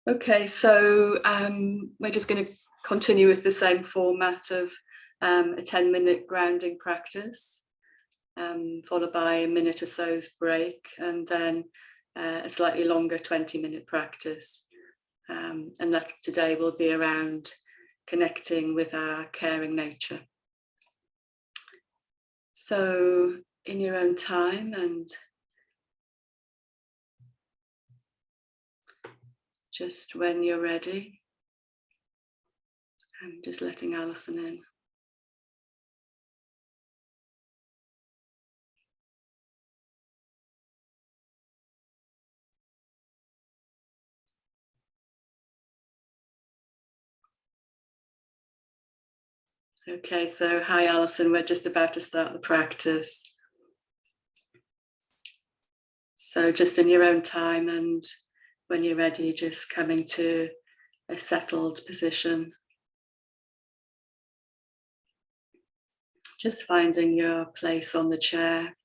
Okay, so we're just going to continue with the same format of a 10-minute grounding practice, followed by a minute or so's break, and then a slightly longer 20-minute practice. And that today will be around connecting with our caring nature. So in your own time, and just when you're ready, I'm just letting Alison in. Okay, so hi Alison, we're just about to start the practice. So just in your own time, and when you're ready, just coming to a settled position. Just finding your place on the chair.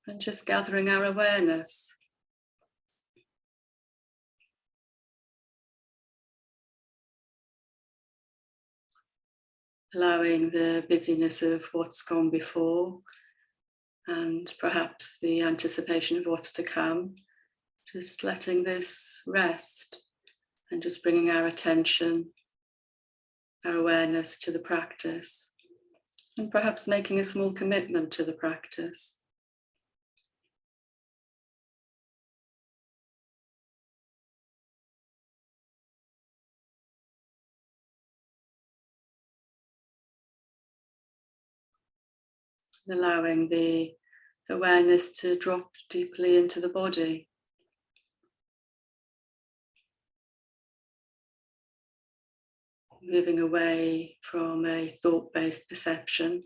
And just gathering our awareness. Allowing the busyness of what's gone before and perhaps the anticipation of what's to come. Just letting this rest and just bringing our attention, our awareness to the practice, and perhaps making a small commitment to the practice. Allowing the awareness to drop deeply into the body. Moving away from a thought-based perception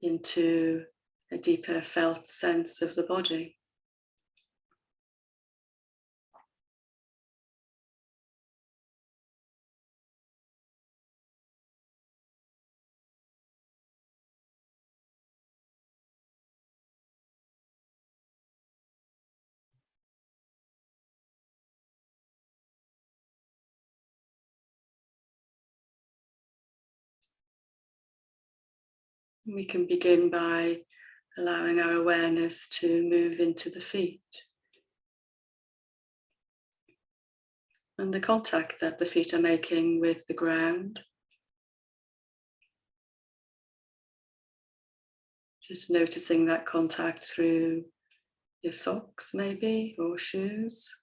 into a deeper felt sense of the body. We can begin by allowing our awareness to move into the feet and the contact that the feet are making with the ground. Just noticing that contact through your socks maybe, or shoes.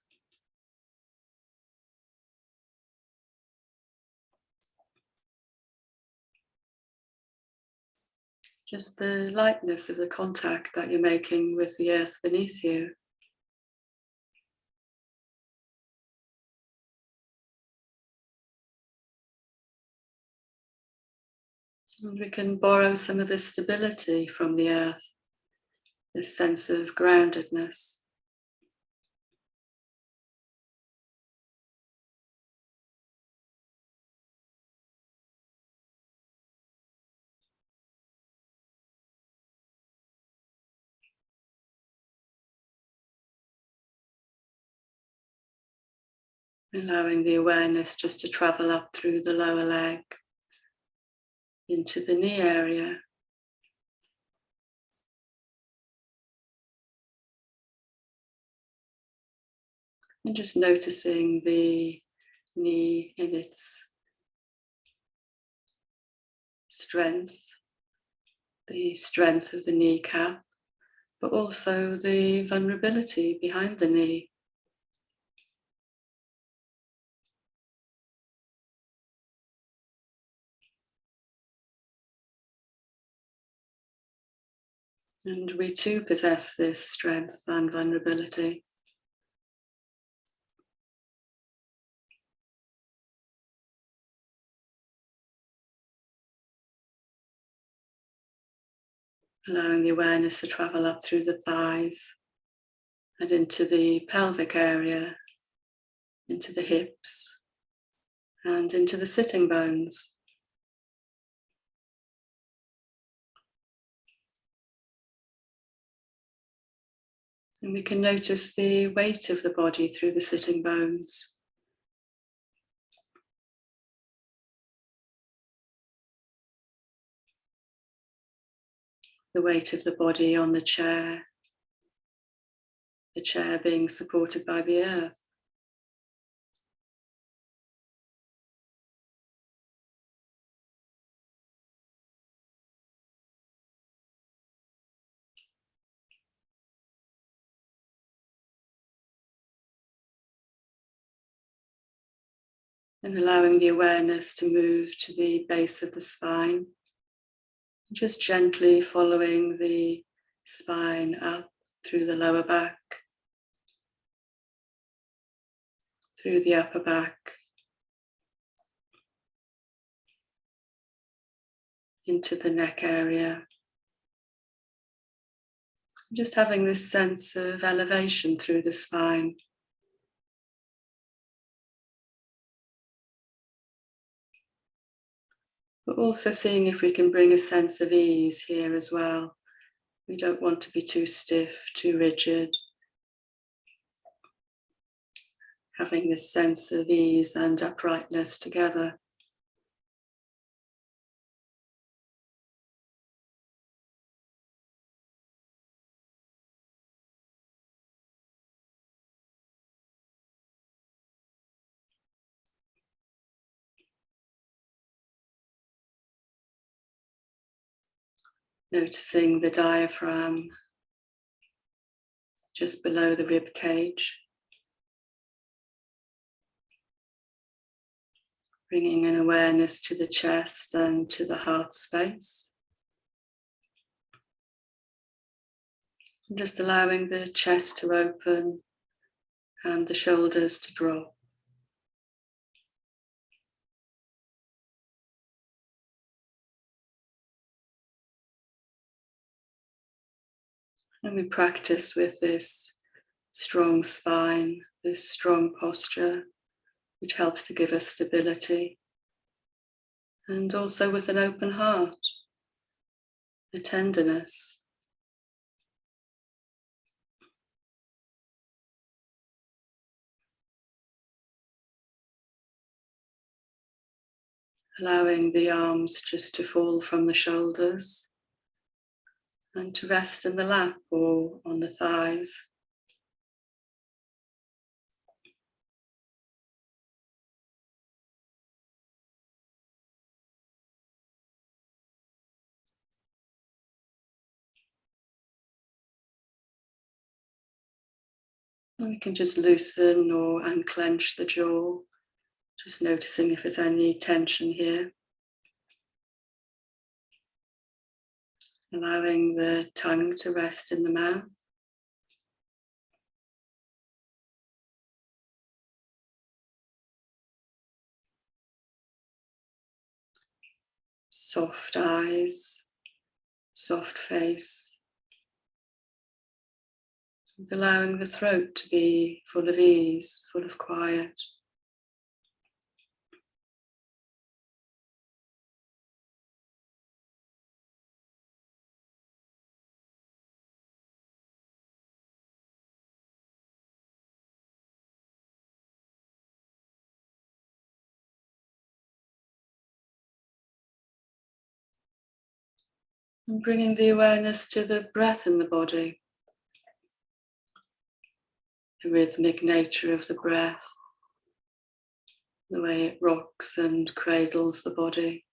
Just the lightness of the contact that you're making with the earth beneath you. And we can borrow some of the stability from the earth, this sense of groundedness. Allowing the awareness just to travel up through the lower leg, into the knee area. And just noticing the knee in its strength, the strength of the kneecap, but also the vulnerability behind the knee. And we too possess this strength and vulnerability. Allowing the awareness to travel up through the thighs and into the pelvic area, into the hips, and into the sitting bones. And we can notice the weight of the body through the sitting bones. The weight of the body on the chair being supported by the earth. And allowing the awareness to move to the base of the spine. Just gently following the spine up through the lower back, through the upper back, into the neck area. Just having this sense of elevation through the spine. But also seeing if we can bring a sense of ease here as well. We don't want to be too stiff, too rigid. Having this sense of ease and uprightness together. Noticing the diaphragm just below the rib cage. Bringing an awareness to the chest and to the heart space. And just allowing the chest to open and the shoulders to drop. And we practice with this strong spine, this strong posture, which helps to give us stability. And also with an open heart, a tenderness. Allowing the arms just to fall from the shoulders and to rest in the lap or on the thighs. And we can just loosen or unclench the jaw, just noticing if there's any tension here. Allowing the tongue to rest in the mouth. Soft eyes, soft face. And allowing the throat to be full of ease, full of quiet. And bringing the awareness to the breath in the body. The rhythmic nature of the breath. The way it rocks and cradles the body.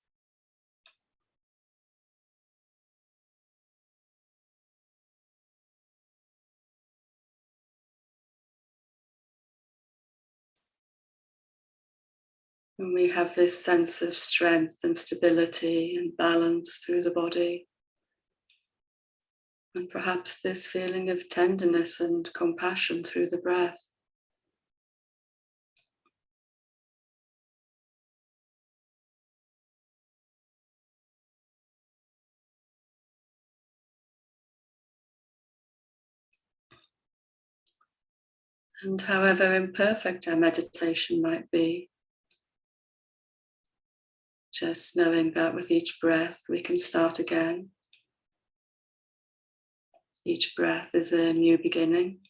And we have this sense of strength and stability and balance through the body. And perhaps this feeling of tenderness and compassion through the breath. And however imperfect our meditation might be, just knowing that with each breath we can start again. Each breath is a new beginning.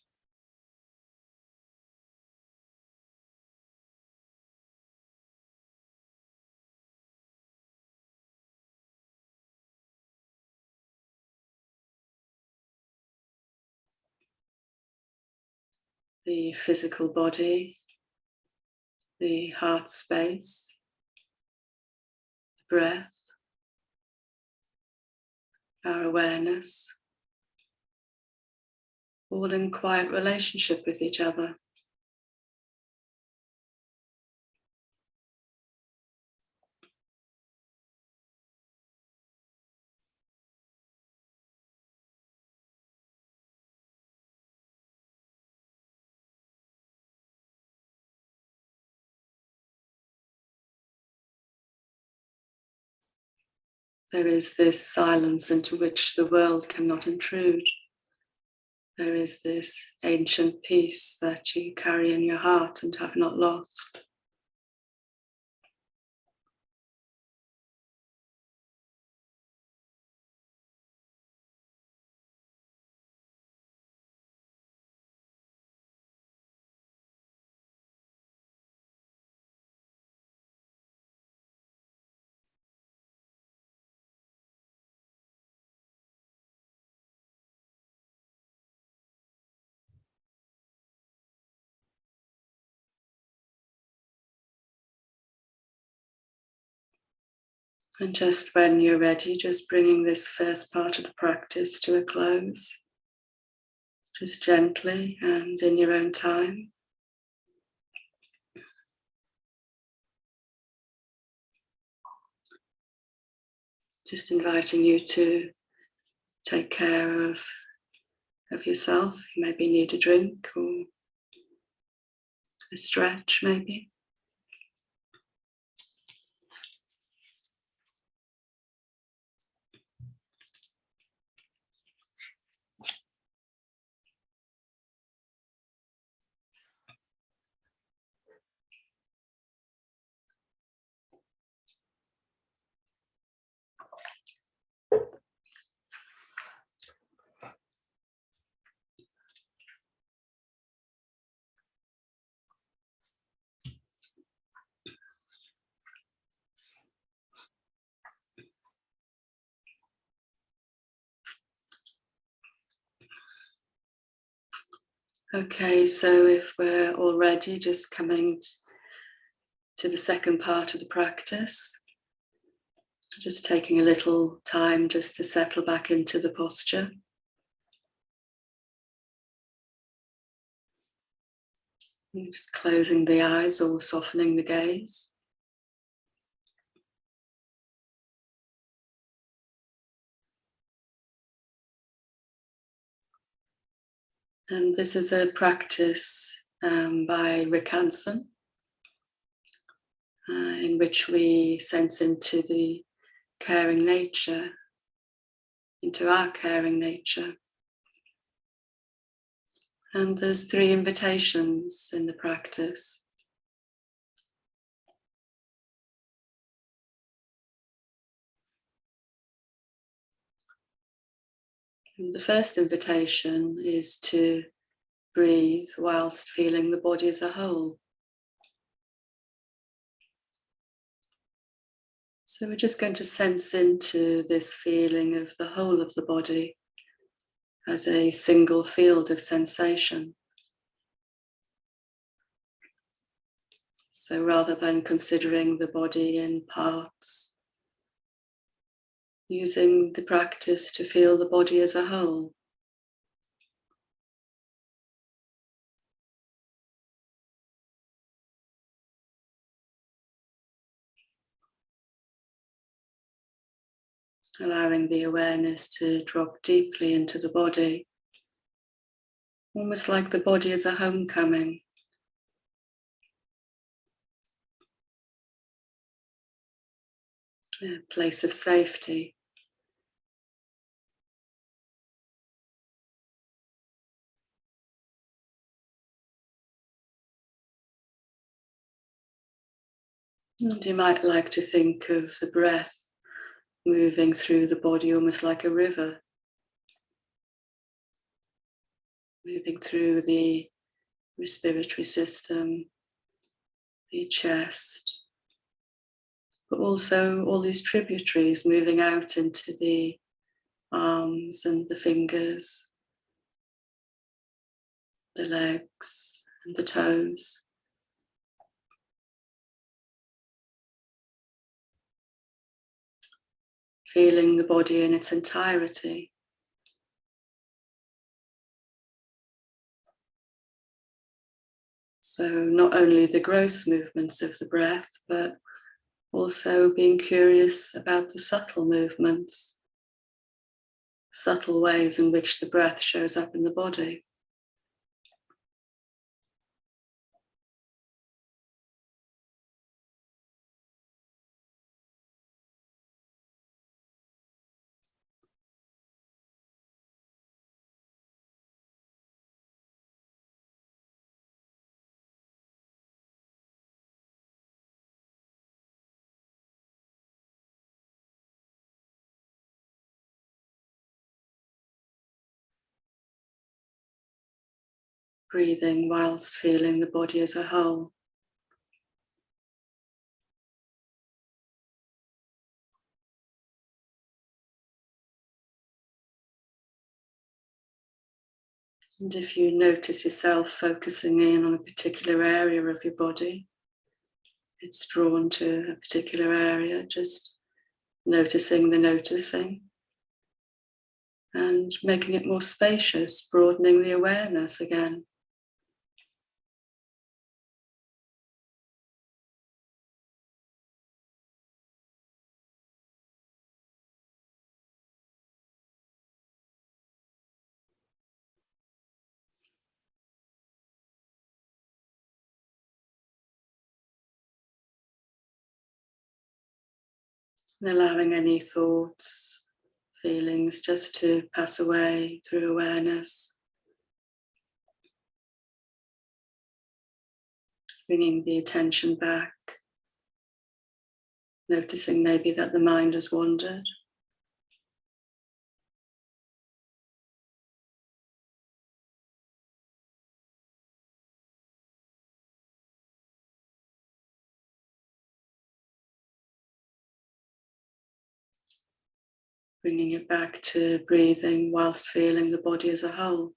the physical body, the heart space, the breath, our awareness, all in quiet relationship with each other. There is this silence into which the world cannot intrude. There is this ancient peace that you carry in your heart and have not lost. And just when you're ready, just bringing this first part of the practice to a close, just gently and in your own time. Just inviting you to take care of yourself. You maybe need a drink or a stretch, maybe. Okay, so if we're already just coming to the second part of the practice, just taking a little time just to settle back into the posture. And just closing the eyes or softening the gaze. And this is a practice by Rick Hanson, in which we sense into the caring nature, into our caring nature. And there's 3 invitations in the practice. And the first invitation is to breathe whilst feeling the body as a whole. So we're just going to sense into this feeling of the whole of the body as a single field of sensation. So rather than considering the body in parts, using the practice to feel the body as a whole. Allowing the awareness to drop deeply into the body, almost like the body is a homecoming. A place of safety. And you might like to think of the breath moving through the body almost like a river, moving through the respiratory system, the chest, but also all these tributaries moving out into the arms and the fingers, the legs and the toes. Feeling the body in its entirety. So not only the gross movements of the breath, but also being curious about the subtle movements, subtle ways in which the breath shows up in the body. Breathing whilst feeling the body as a whole. And if you notice yourself focusing in on a particular area of your body, it's drawn to a particular area, just noticing the noticing and making it more spacious, broadening the awareness again. And allowing any thoughts, feelings just to pass away through awareness. Bringing the attention back, noticing maybe that the mind has wandered. Bringing it back to breathing whilst feeling the body as a whole.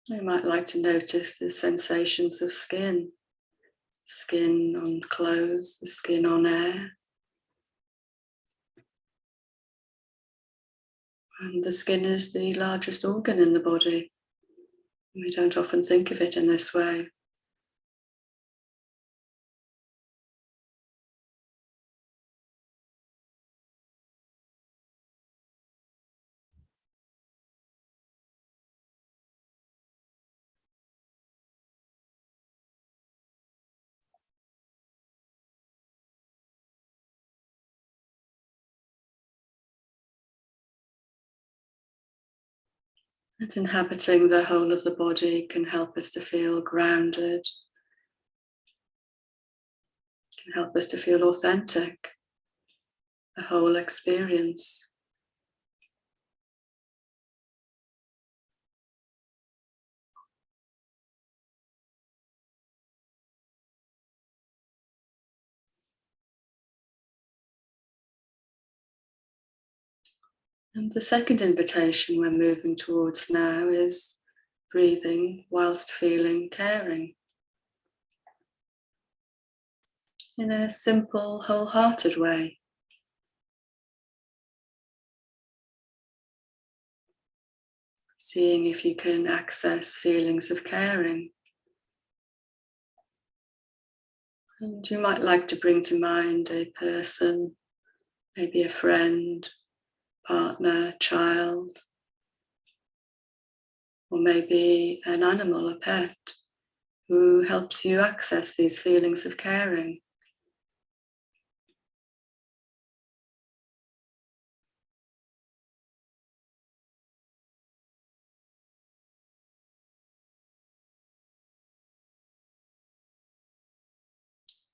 You might like to notice the sensations of skin. Skin on clothes, the skin on air. And the skin is the largest organ in the body. We don't often think of it in this way. And inhabiting the whole of the body can help us to feel grounded, can help us to feel authentic, the whole experience. And the second invitation we're moving towards now is breathing whilst feeling caring. In a simple, wholehearted way. Seeing if you can access feelings of caring. And you might like to bring to mind a person, maybe a friend, partner, child, or maybe an animal, a pet, who helps you access these feelings of caring.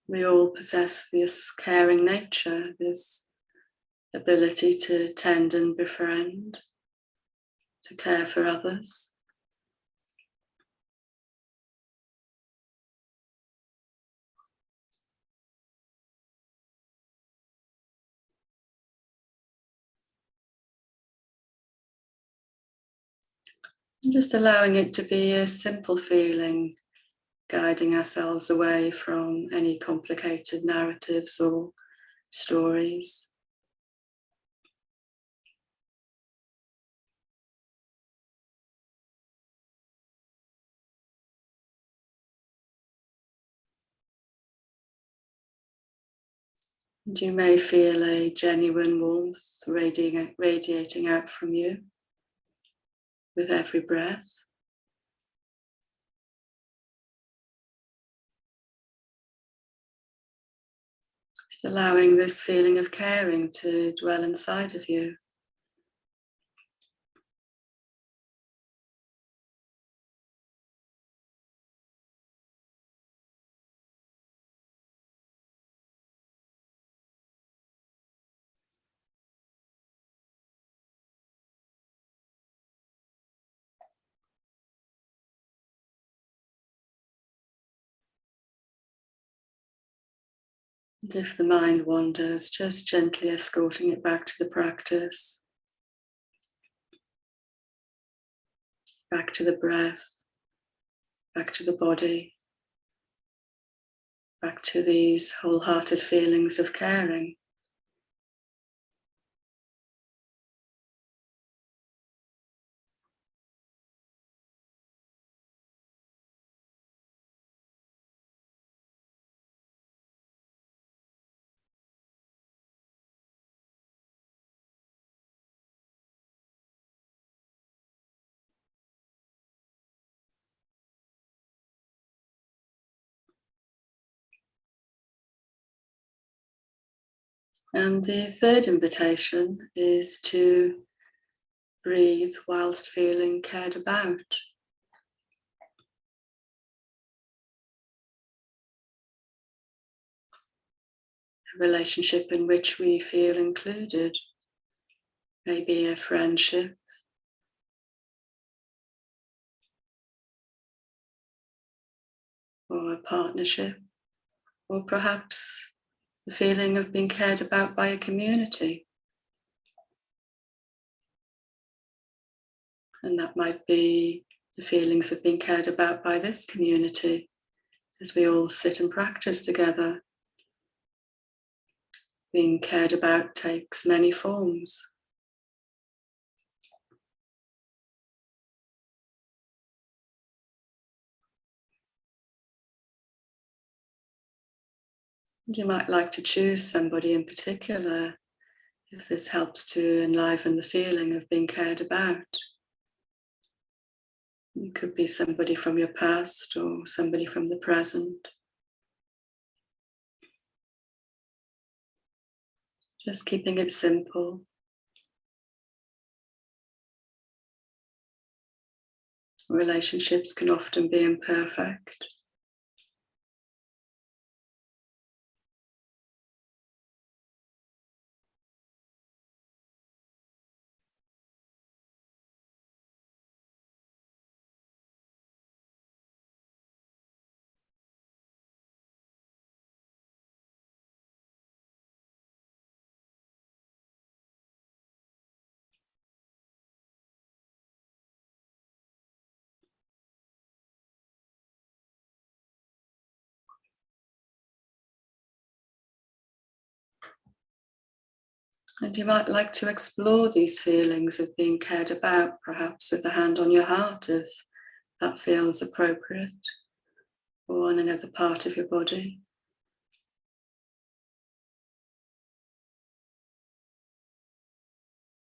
We all possess this caring nature, this ability to tend and befriend, to care for others. And just allowing it to be a simple feeling, guiding ourselves away from any complicated narratives or stories. And you may feel a genuine warmth radiating out from you with every breath. Just allowing this feeling of caring to dwell inside of you. And if the mind wanders, just gently escorting it back to the practice, back to the breath, back to the body, back to these wholehearted feelings of caring. And the third invitation is to breathe whilst feeling cared about. A relationship in which we feel included, maybe a friendship, or a partnership, or perhaps the feeling of being cared about by a community. And that might be the feelings of being cared about by this community as we all sit and practice together. Being cared about takes many forms. You might like to choose somebody in particular if this helps to enliven the feeling of being cared about. It could be somebody from your past or somebody from the present. Just keeping it simple. Relationships can often be imperfect. And you might like to explore these feelings of being cared about, perhaps with a hand on your heart if that feels appropriate, or on another part of your body.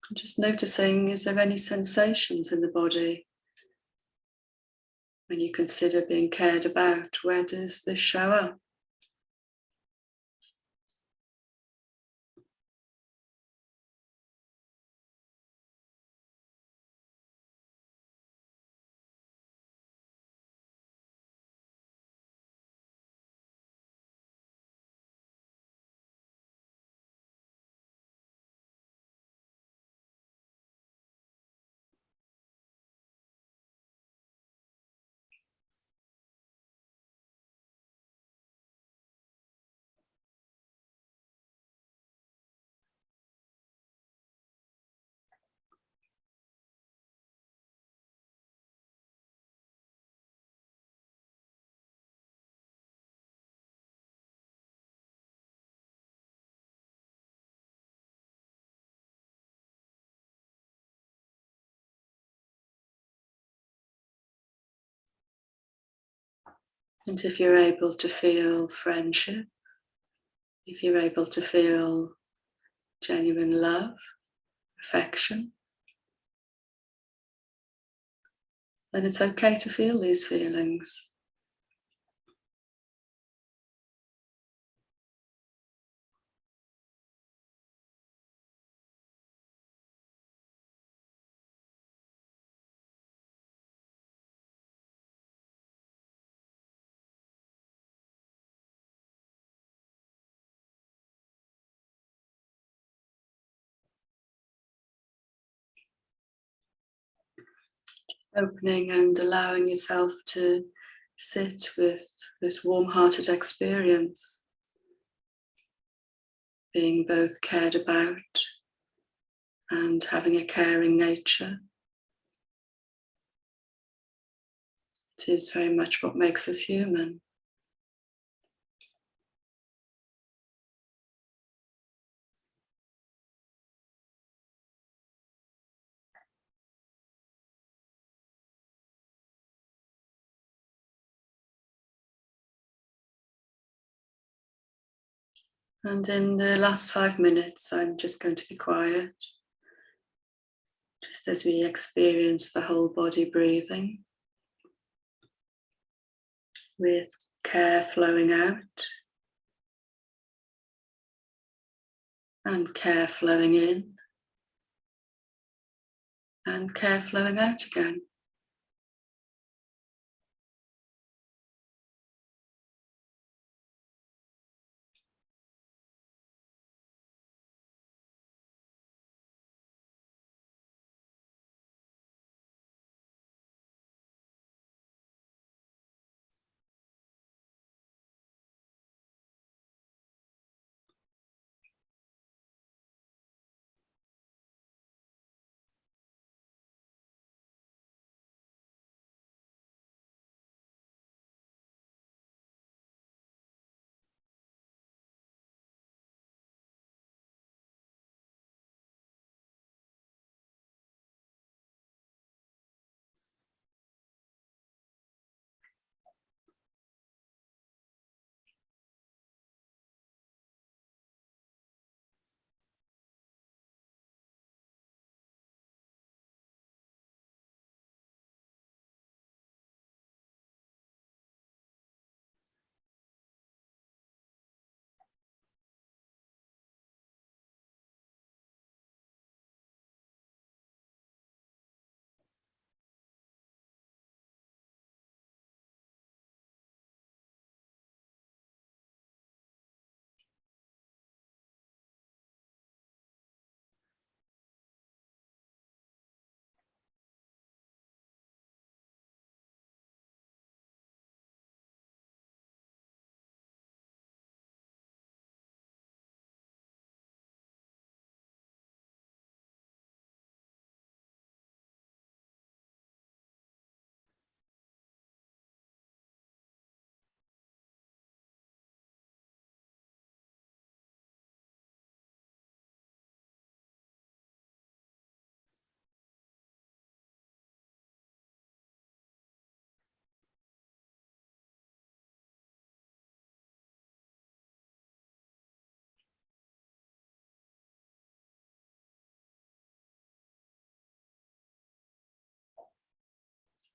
And just noticing, is there any sensations in the body when you consider being cared about? Where does this show up? And if you're able to feel friendship, if you're able to feel genuine love, affection, then it's okay to feel these feelings. Opening and allowing yourself to sit with this warm-hearted experience, being both cared about and having a caring nature. It is very much what makes us human. And in the last 5 minutes, I'm just going to be quiet, just as we experience the whole body breathing, with care flowing out and care flowing in and care flowing out again.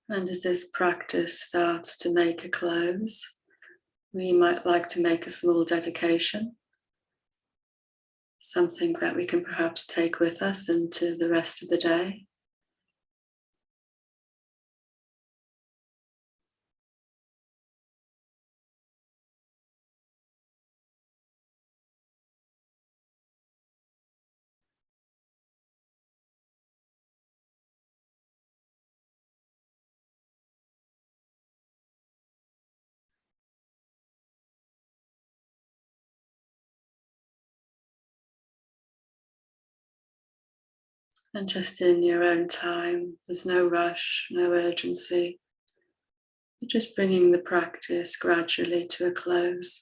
And as this practice starts to make a close, we might like to make a small dedication, something that we can perhaps take with us into the rest of the day. And just in your own time, there's no rush, no urgency. You're just bringing the practice gradually to a close.